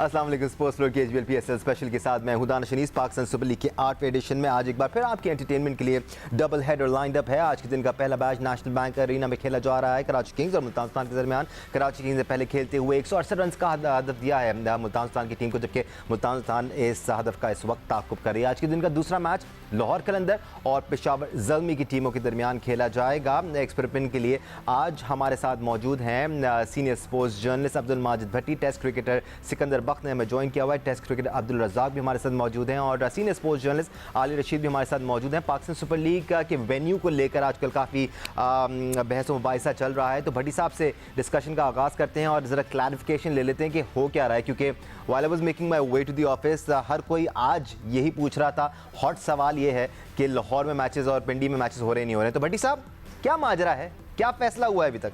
अस्सलाम वालेकुम। Sports floor के एचबीएल पीएसएल स्पेशल के साथ मैं हूं दानिश अनीस। पाकिस्तान सुपर लीग के 8वें एडिशन में आज एक बार फिर आपके एंटरटेनमेंट के लिए डबल हेडर लाइंड अप है। आज के दिन का पहला मैच नेशनल बैंक अरीना में खेला जा रहा है। कराची किंग्स और मुल्तान सुल्तान के दरमियान कराची किंग्स ने पहले खेलते हुए 168 रन का हदफ दिया है मुल्तान सुल्तान की टीम को, जबकि मुल्तान सुल्तान इस हदफ का इस वक्त ताक़ुब कर रही है। आज के दिन का दूसरा मैच लाहौर कलंदर और पेशावर ज़ल्मी की टीमों के दरमियान खेला जाएगा। एक्सपेरिमेंट के लिए आज हमारे साथ मौजूद हैं senior sports journalist Abdul Majid Bhatti, test cricketer Sikandar Bakht ने हमें ज्वाइन किया हुआ है, टेस्ट क्रिकेटर अब्दुल रज़ाक भी हमारे साथ मौजूद हैं और सीनियर स्पोर्ट्स जर्नलिस्ट आली रशीद भी हमारे साथ मौजूद हैं। पाकिस्तान सुपर लीग के वेन्यू को लेकर आजकल काफ़ी बहस व मुबाहिसा चल रहा है, तो भट्टी साहब से डिस्कशन का आगाज़ करते हैं और ज़रा क्लैरिफिकेशन ले लेते हैं कि हो क्या रहा है, क्योंकि while I was making my way to the office हर कोई आज यही पूछ रहा था। हॉट सवाल ये है कि लाहौर में मैचेस और पिंडी में मैचेस हो रहे नहीं हो रहे, तो भट्टी साहब क्या माजरा है, क्या फैसला हुआ है अभी तक?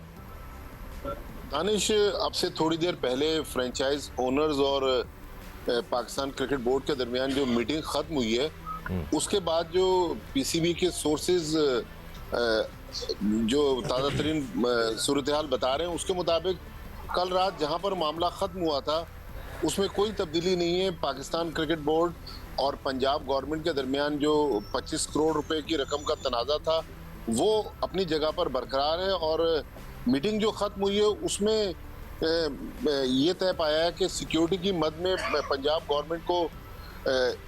दानिश, अब से थोड़ी देर पहले फ्रेंचाइज ओनर्स और पाकिस्तान क्रिकेट बोर्ड के दरमियान जो मीटिंग खत्म हुई है, उसके बाद जो पीसीबी के सोर्सेज जो ताज़ा तरीन सूरत हाल बता रहे हैं, उसके मुताबिक कल रात जहां पर मामला खत्म हुआ था उसमें कोई तब्दीली नहीं है। पाकिस्तान क्रिकेट बोर्ड और पंजाब गवर्नमेंट के दरमियान जो 25 करोड़ रुपए की रकम का तनाज़ा था वो अपनी जगह पर बरकरार है और मीटिंग जो ख़त्म हुई है उसमें ये तय पाया है कि सिक्योरिटी की मद में पंजाब गवर्नमेंट को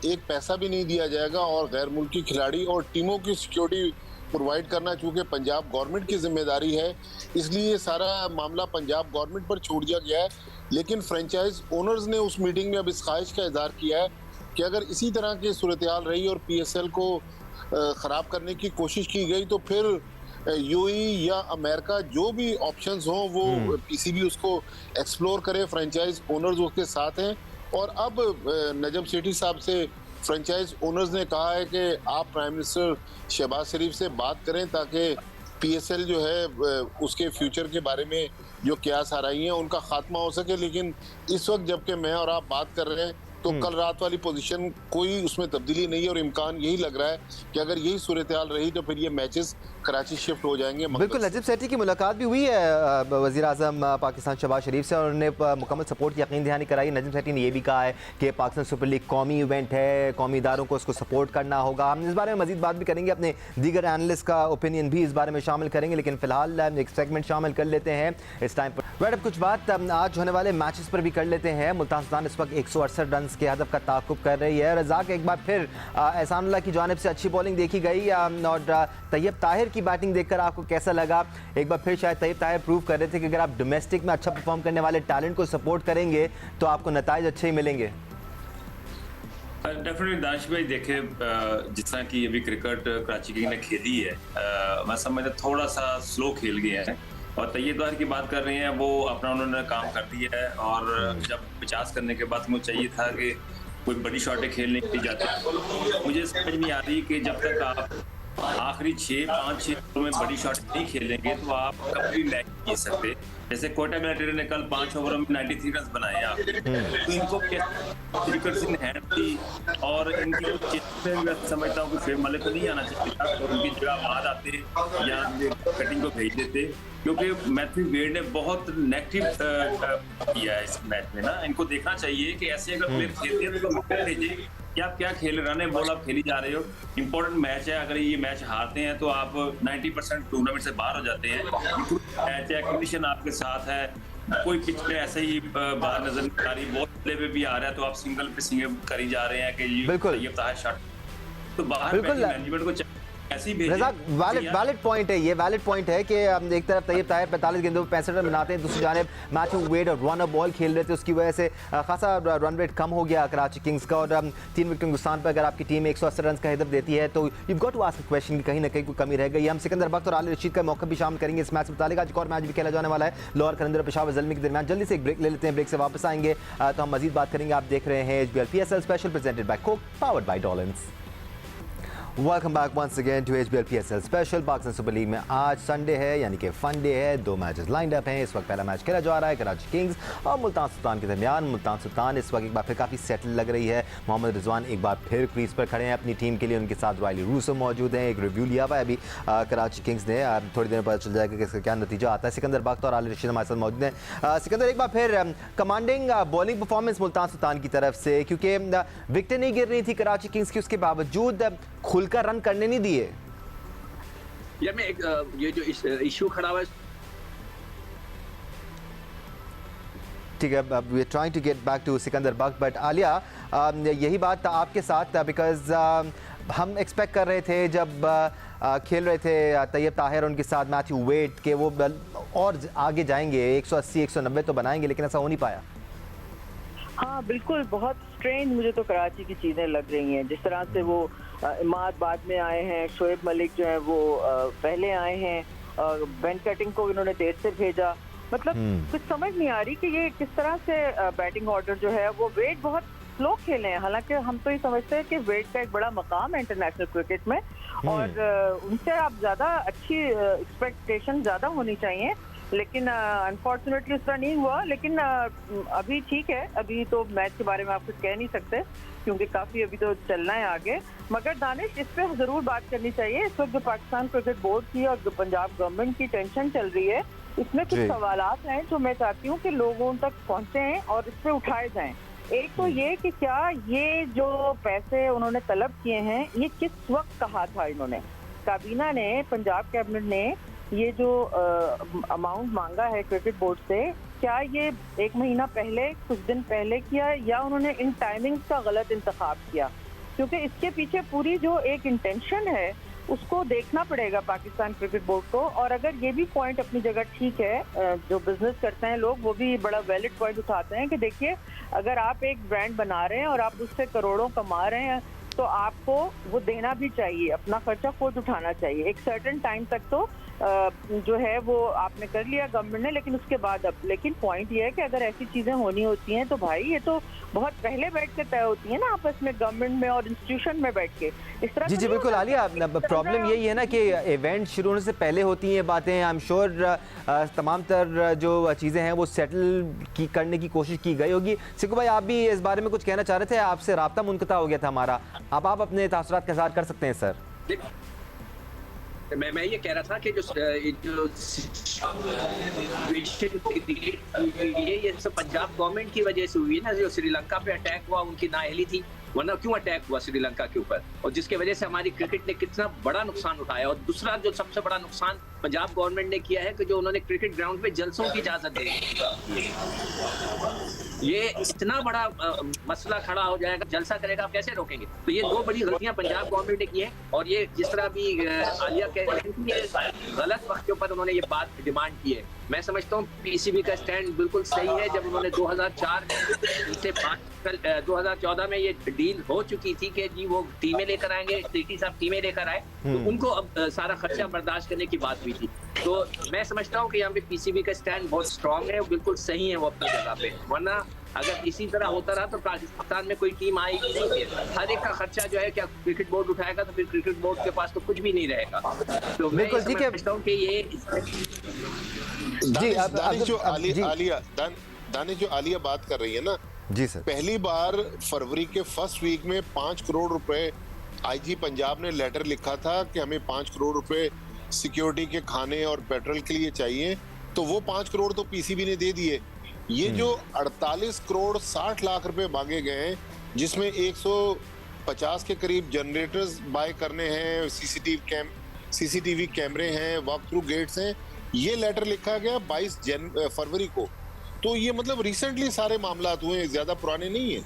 एक पैसा भी नहीं दिया जाएगा और गैर मुल्की खिलाड़ी और टीमों की सिक्योरिटी प्रोवाइड करना चूँकि पंजाब गवर्नमेंट की जिम्मेदारी है, इसलिए सारा मामला पंजाब गवर्नमेंट पर छोड़ दिया गया है। लेकिन फ्रेंचाइज ओनर्स ने उस मीटिंग में अब इस ख्वाहिश का इजहार किया है कि अगर इसी तरह की सूरत हाल रही और PSL को ख़राब करने की कोशिश की गई तो फिर यूएई या अमेरिका जो भी ऑप्शंस हों वो पीसीबी उसको एक्सप्लोर करे। फ्रेंचाइज ओनर्स उसके साथ हैं और अब नजम सेठी साहब से फ्रेंचाइज ओनर्स ने कहा है कि आप प्राइम मिनिस्टर शहबाज शरीफ से बात करें ताकि PSL जो है उसके फ्यूचर के बारे में जो क्यास आ रही हैं उनका खात्मा हो सके। लेकिन इस वक्त जबकि मैं और आप बात कर रहे हैं तो कल रात वाली पोजीशन कोई उसमें तब्दीली नहीं है और इम्कान यही लग रहा है कि अगर यही सूरत हाल रही तो फिर ये मैचेस कराची शिफ्ट हो जाएंगे। बिल्कुल, नजीब सेठी की मुलाकात भी हुई है वज़ीर आज़म पाकिस्तान शहबाज शरीफ से और उन्होंने मुकम्मल सपोर्ट की यकीन दहानी कराई। नजीब सेठी ने यह भी कहा है कि पाकिस्तान सुपर लीग कौमी इवेंट है, कौमी इदारों को उसको सपोर्ट करना होगा। हम इस बारे में मजीद बात भी करेंगे, अपने दीगर एनालिस्ट का ओपिनियन भी इस बारे में शामिल करेंगे, लेकिन फिलहाल एक सेगमेंट शामिल कर लेते हैं इस टाइम पर। अब कुछ बात आज होने वाले मैचेस पर भी कर लेते हैं। मुल्तान सुल्तान इस वक्त 168 रन के हदफ का ताक़ुब कर रही है। रज़ाक, एक बार फिर एहसानुल्लाह की जानिब से अच्छी बॉलिंग देखी गई और तैयब ताहिर की बैटिंग देखकर आपको कैसा लगा? एक बार फिर शायद तैयब ताहिर प्रूव कर रहे थे कि अगर आप डोमेस्टिक में अच्छा परफॉर्म करने वाले टैलेंट को सपोर्ट करेंगे तो आपको नताइज अच्छे ही मिलेंगे। डेफिनेटली दानिश भाई, देखे जिस तरह की अभी क्रिकेट कराची किंग्स ने खेली है, मैं समझता थोड़ा सा स्लो खेल गया है और तैयब ताहिर की बात कर रहे हैं, वो अपना उन्होंने काम कर दिया है और जब 50 करने के बाद मुझे चाहिए था कि कोई बड़ी शॉटें खेलने की जाती। मुझे समझ नहीं आ रही कि जब तक आप आखिरी 5-6 ओवर में बड़ी शॉट नहीं खेलेंगे तो आप कभी मैच नहीं जीत सकते। जैसे कोटा मिलिट्री ने कल 5 ओवर में 93 रन बनाए आपने, तो इनको और इनकी समझता हूँ कि फेम मलिक को नहीं आना चाहिए था और उनकी जगह बाद आते या कटिंग को भेज देते, क्योंकि मैथ्यू वेड ने बहुत नेगेटिव किया है इस मैच में ना। इनको देखना चाहिए कि ऐसे अगर प्लेयर खेलते हैं तो मैच भेजिए कि आप क्या खेल रहे हैं, बॉल आप खेली जा रहे हो। इंपॉर्टेंट मैच है, अगर ये मैच हारते हैं तो आप 90% टूर्नामेंट से बाहर हो जाते हैं। मैच है, कंडीशन आपके साथ है, कोई पिच पे ऐसे ही बाहर नजर नहीं आ रही, बहुत प्ले पे भी आ रहा है तो आप सिंगल पे सिंगल करी जा रहे हैं कि ये शॉट तो बाहर मैनेजमेंट को वैलिड पॉइंट है, ये वैलिड पॉइंट है कि एक तरफ तैयब ताहिर 45 गेंदों में 65 रन बनाते हैं, दूसरी जानिब मैथ्यू वेड और रन बॉल खेल रहे थे, उसकी वजह से खासा रन रेट कम हो गया कराची किंग्स का और 3 विकेट नुकसान पर अगर आपकी टीम 180 रन का हदफ देती है तो you got to ask question कि कहीं ना कहीं कोई कमी रह गई। हम सिकंदर बख्त और आली रशीद का मौका भी शामिल करेंगे इस मैच से मुतालिक। आज एक और मैच भी खेला जाने वाला है लाहौर कलंदर और पेशावर ज़ल्मी के दरमियान। जल्दी से एक ब्रेक ले लेते हैं, ब्रेक से वापस आएंगे तो हम मजीद बात करेंगे। आप देख रहे हैं HBL PSL special presented by Coke, powered by Dawlance. Welcome back once again to HBL PSL special. Pakistan super league में आज संडे है यानी कि फन डे है। 2 मैचेस लाइंड अप हैं। इस वक्त पहला मैच खेला जा रहा है कराची किंग्स और मुल्तान सुल्तान के दरमियान। मुल्तान सुल्तान इस वक्त एक बार फिर काफ़ी सेटल लग रही है। मोहम्मद रिजवान एक बार फिर क्रीज पर खड़े हैं अपनी टीम के लिए। उनके साथ रायली रूसो मौजूद हैं। एक रिव्यू लिया हुआ है अभी कराची किंग्स ने। थोड़ी देर में पता चल जाएगा कि इसका क्या नतीजा आता है। सिकंदर बख्त और आली रशीद हमारे साथ मौजूद हैं। सिकंदर, एक बार फिर commanding bowling performance Multan Sultan की तरफ से, क्योंकि विकेटें नहीं गिर रही थी कराची किंग्स की, उसके बावजूद खुलकर रन करने नहीं दिए। यार मैं ये जो इशू खड़ा हुआ है, ठीक है, we are trying to get back to Sikandar Bakht, but Alia यही बात आपके साथ, बिकॉज हम एक्सपेक्ट कर रहे थे जब खेल रहे थे तैयब ताहिर उनके साथ मैथ्यू वेट के वो और आगे जाएंगे, 180 190 तो बनाएंगे, लेकिन ऐसा हो नहीं पाया। हाँ बिल्कुल, बहुत स्ट्रेंज मुझे तो कराची की चीज़ें लग रही हैं। जिस तरह से वो इमाद बाद में आए हैं, शोएब मलिक जो है वो पहले आए हैं, बेन कटिंग को इन्होंने देर से भेजा। मतलब कुछ समझ नहीं आ रही कि ये किस तरह से बैटिंग ऑर्डर जो है वो वेट बहुत स्लो खेले हैं। हालांकि हम तो ये समझते हैं कि वेट का एक बड़ा मकाम है इंटरनेशनल क्रिकेट में और उनसे आप ज़्यादा अच्छी एक्सपेक्टेशन ज़्यादा होनी चाहिए, लेकिन अनफॉर्चुनेटली उस तरह नहीं हुआ। लेकिन अभी ठीक है, अभी तो मैच के बारे में आप कुछ कह नहीं सकते क्योंकि काफ़ी अभी तो चलना है आगे। मगर दानिश, इस पर ज़रूर बात करनी चाहिए। इस वक्त जो पाकिस्तान क्रिकेट बोर्ड की और जो पंजाब गवर्नमेंट की टेंशन चल रही है, इसमें कुछ सवालात हैं जो मैं चाहती हूँ कि लोगों तक पहुँचे और इस पर उठाए जाएँ। एक तो ये कि क्या ये जो पैसे उन्होंने तलब किए हैं, ये किस वक्त कहा था इन्होंने? काबीना ने, पंजाब कैबिनेट ने ये जो अमाउंट मांगा है क्रिकेट बोर्ड से, क्या ये 1 महीना पहले, कुछ दिन पहले किया या उन्होंने इन टाइमिंग्स का गलत इंतखाब किया? क्योंकि इसके पीछे पूरी जो एक इंटेंशन है उसको देखना पड़ेगा पाकिस्तान क्रिकेट बोर्ड को। और अगर ये भी पॉइंट अपनी जगह ठीक है, जो बिजनेस करते हैं लोग वो भी बड़ा वैलिड पॉइंट उठाते हैं कि देखिए, अगर आप एक ब्रांड बना रहे हैं और आप उससे करोड़ों कमा रहे हैं तो आपको वो देना भी चाहिए, अपना खर्चा खुद उठाना चाहिए। एक सर्टेन टाइम तक तो जो है वो आपने कर लिया गवर्नमेंट ने, लेकिन उसके बाद अब, लेकिन पॉइंट ये है कि अगर ऐसी चीज़ें होनी होती हैं तो भाई ये तो बहुत पहले बैठ के तय होती है ना, आपस में गवर्नमेंट में और इंस्टीट्यूशन में बैठ के। इस तरह जी बिल्कुल आलिया, प्रॉब्लम यही है ना कि इवेंट शुरू होने से पहले होती हैं बातें। आई एम श्योर तमाम तर जो चीज़ें हैं वो सेटल करने की कोशिश की गई होगी। सिक्कू भाई, आप भी इस बारे में कुछ कहना चाह रहे थे? आपसे राब्ता मुनक़ता हो गया था हमारा, आप अपने तासुरात का इज़हार कर सकते हैं सर। मैं ये कह रहा था कि ये सब पंजाब गवर्नमेंट की वजह से हुई है ना। जो श्रीलंका पे अटैक हुआ, उनकी नाअहली थी, वरना क्यों अटैक हुआ श्रीलंका के ऊपर, और जिसके वजह से हमारी क्रिकेट ने कितना बड़ा नुकसान उठाया। और दूसरा जो सबसे बड़ा नुकसान पंजाब गवर्नमेंट ने किया है कि जो उन्होंने क्रिकेट ग्राउंड पे जलसों की इजाजत दे दी। ये इतना बड़ा मसला खड़ा हो जाएगा, जलसा करेगा, आप कैसे रोकेंगे? तो ये 2 बड़ी गलतियां पंजाब गवर्नमेंट ने की है। और ये जिस तरह भी आलिया कह रही थी, ये गलत वक्त के ऊपर उन्होंने ये बात डिमांड की है। मैं समझता हूँ पीसीबी का स्टैंड बिल्कुल सही है। जब उन्होंने 2004 से 2014 में ये डील हो चुकी थी कि जी वो टीमें लेकर आएंगे, टीटी साहब टीमें लेकर आए, तो उनको अब सारा खर्चा बर्दाश्त करने की बात हुई थी। तो मैं समझता हूँ कि यहाँ पे पीसीबी का स्टैंड बहुत स्ट्रांग है, बिल्कुल सही है वो अपनी जगह पे। वरना अगर इसी तरह होता रहा तो पाकिस्तान में कोई टीम आएगी नहीं। हर एक का खर्चा जो है क्या क्रिकेट बोर्ड उठाएगा, तो फिर क्रिकेट बोर्ड के पास तो कुछ भी नहीं रहेगा। तो मैं समझता हूँ कि ये दानिश जो आलिया बात कर रही है ना, जी सर, पहली बार फरवरी के फर्स्ट वीक में 5 करोड़ रुपए आईजी पंजाब ने लेटर लिखा था कि हमें 5 करोड़ रुपए सिक्योरिटी के खाने और पेट्रोल के लिए चाहिए, तो वो 5 करोड़ तो पीसीबी ने दे दिए। ये जो 48 करोड़ 60 लाख रुपए मांगे गए हैं, जिसमें 150 के करीब जनरेटर्स बाय करने हैं, सीसीटीवी कैमरे हैं, वॉक थ्रू गेट्स हैं, ये लेटर लिखा गया 22 फरवरी को। तो ये मतलब रिसेंटली सारे मामला हुए, ज्यादा पुराने नहीं है।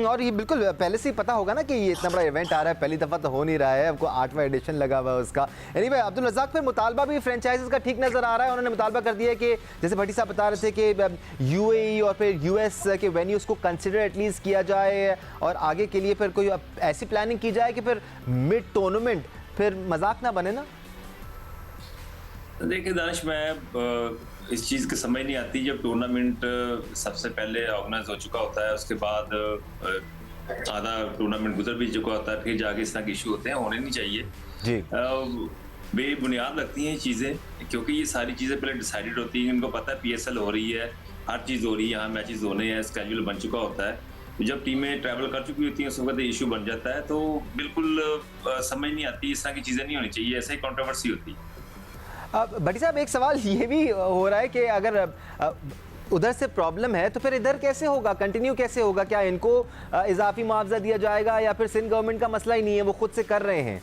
और ये बिल्कुल पहले से ही पता होगा ना कि ये इतना बड़ा इवेंट आ रहा है, पहली दफ़ा तो हो नहीं रहा है, आपको 8वां एडिशन लगा हुआ है उसका। एनीवे, अब्दुल रज़ाक, फिर मुतालबा भी फ्रेंचाइजीज का ठीक नज़र आ रहा है। उन्होंने मुतालबा कर दिया कि जैसे भट्टी साहब बता रहे थे कि यूएई और फिर यूएस के वेन्यूज़ को कंसिडर एटलीस्ट किया जाए और आगे के लिए फिर कोई ऐसी प्लानिंग की जाए कि फिर मिड टूर्नामेंट फिर मजाक ना बने ना। देखिए दानिश, मैं इस चीज़ की समझ नहीं आती जब टूर्नामेंट सबसे पहले ऑर्गेनाइज हो चुका होता है, उसके बाद आधा टूर्नामेंट गुजर भी चुका होता है, फिर जाके इस तरह के इशू होते हैं, होने नहीं चाहिए। जी बेबुनियाद लगती हैं ये चीज़ें, क्योंकि ये सारी चीज़ें पहले डिसाइडेड होती हैं, इनको पता है PSL हो रही है, हर चीज़ हो रही है, यहाँ मैचेस होने हैं, स्केड्यूल बन चुका होता है। जब टीमें ट्रैवल कर चुकी होती हैं उस वक्त इशू बन जाता है, तो बिल्कुल समझ नहीं आती, इस तरह की चीज़ें नहीं होनी चाहिए, ऐसे ही कंट्रोवर्सी होती है। अब भट्टी साहब एक सवाल ये भी हो रहा है कि अगर उधर से प्रॉब्लम है तो फिर इधर कैसे होगा, कंटिन्यू कैसे होगा? क्या इनको इजाफी मुआवजा दिया जाएगा या फिर सिंध गवर्नमेंट का मसला ही नहीं है, वो खुद से कर रहे हैं?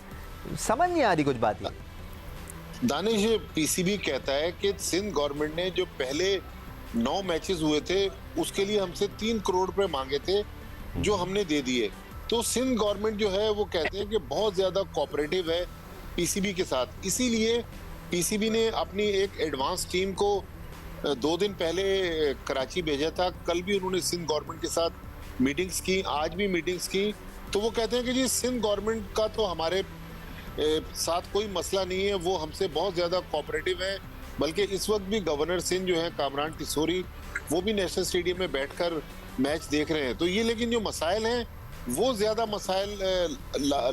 समझ नहीं आ रही कुछ बात। दानिश, PCB कहता है कि सिंध गवर्नमेंट ने जो पहले 9 मैचेस हुए थे उसके लिए हमसे 3 करोड़ रुपए मांगे थे, जो हमने दे दिए। तो सिंध गवर्नमेंट जो है वो कहते हैं कि बहुत ज्यादा कोऑपरेटिव है PCB के साथ, इसीलिए PCB ने अपनी एक एडवांस टीम को 2 दिन पहले कराची भेजा था। कल भी उन्होंने सिंध गवर्नमेंट के साथ मीटिंग्स की, आज भी मीटिंग्स की। तो वो कहते हैं कि जी सिंध गवर्नमेंट का तो हमारे साथ कोई मसला नहीं है, वो हमसे बहुत ज़्यादा कोऑपरेटिव है। बल्कि इस वक्त भी गवर्नर सिंध जो है कामरान टिसोरी, वो भी नेशनल स्टेडियम में बैठकर मैच देख रहे हैं। तो ये लेकिन जो मसाइल हैं वो ज़्यादा मसाइल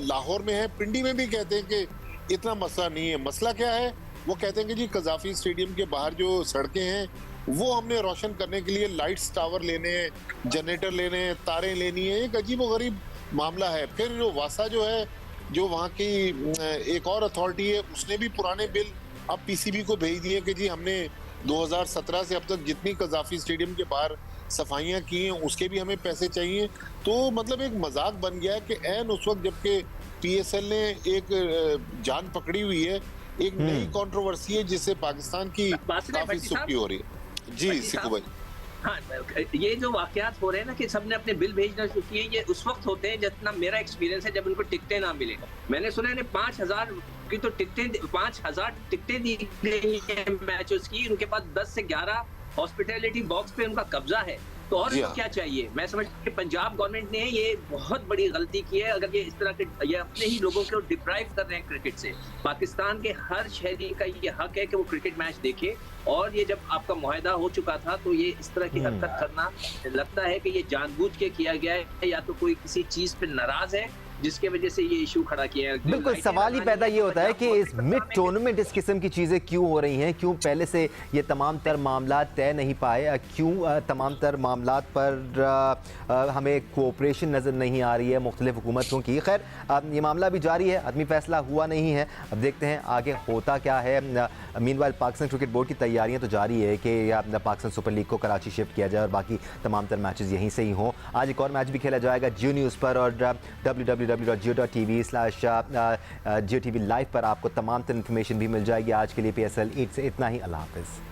लाहौर में है। पिंडी में भी कहते हैं कि इतना मसला नहीं है। मसला क्या है? वो कहते हैं कि जी कजाफी स्टेडियम के बाहर जो सड़कें हैं वो हमने रोशन करने के लिए लाइट्स टावर लेने हैं, जनरेटर लेने हैं, तारें लेनी है। एक अजीब व गरीब मामला है। फिर जो वासा जो है, जो वहाँ की एक और अथॉरिटी है, उसने भी पुराने बिल अब PCB को भेज दिए कि जी हमने 2017 से अब तक जितनी कजाफी स्टेडियम के बाहर सफाइयाँ की हैं उसके भी हमें पैसे चाहिए। तो मतलब एक मजाक बन गया है कि ऐन उस वक्त जबकि PSL ने एक जान पकड़ी हुई है, एक नई कंट्रोवर्सी है जिससे पाकिस्तान की काफी सुर्खी हो रही है। जी सिकू भाई। हाँ, ये जो वाकयात हो रहे हैं ना कि सबने अपने बिल भेजना शुरू किए, ये उस वक्त होते हैं जितना मेरा एक्सपीरियंस है जब उनको टिकटें ना मिले। मैंने सुना है 5,000 की तो टिकटें 5,000 टिकटें दी गई हैं मैचेस की, उनके पास 10 से 11 हॉस्पिटैलिटी बॉक्स पे उनका कब्जा है। तो और क्या चाहिए? मैं समझता हूँ कि पंजाब गवर्नमेंट ने ये बहुत बड़ी गलती की है। अगर ये इस तरह के ये अपने ही लोगों को डिप्राइव कर रहे हैं क्रिकेट से। पाकिस्तान के हर शहरी का ये हक है कि वो क्रिकेट मैच देखे, और ये जब आपका मुआहदा हो चुका था तो ये इस तरह की हरकत करना लगता है कि ये जानबूझ के किया गया है, या तो कोई किसी चीज पे नाराज है जिसके वजह से ये इशू खड़ा किया है। बिल्कुल, सवाल ही पैदा ये होता है कि इस मिड टूर्नामेंट इस किस्म की चीज़ें क्यों हो रही हैं? क्यों पहले से ये तमाम तर मामला तय नहीं पाए? क्यों तमाम तर मामला पर हमें कोऑपरेशन नज़र नहीं आ रही है मुख्तलिफ हुकूमतों की? खैर, ये मामला भी जारी है, आदमी फैसला हुआ नहीं है। अब देखते हैं आगे होता क्या है। मीनवाइल पाकिस्तान क्रिकेट बोर्ड की तैयारियाँ तो जारी है कि पाकिस्तान सुपर लीग को कराची शिफ्ट किया जाए और बाकी तमाम तर मैचेस यहीं से ही हों। आज एक और मैच भी खेला जाएगा जियो न्यूज़ पर, और www.jio.tv/JioTV लाइव पर आपको तमाम तर इन्फॉर्मेशन भी मिल जाएगी। आज के लिए PSL 8 से इतना ही। अल्लाह हाफ़िज़।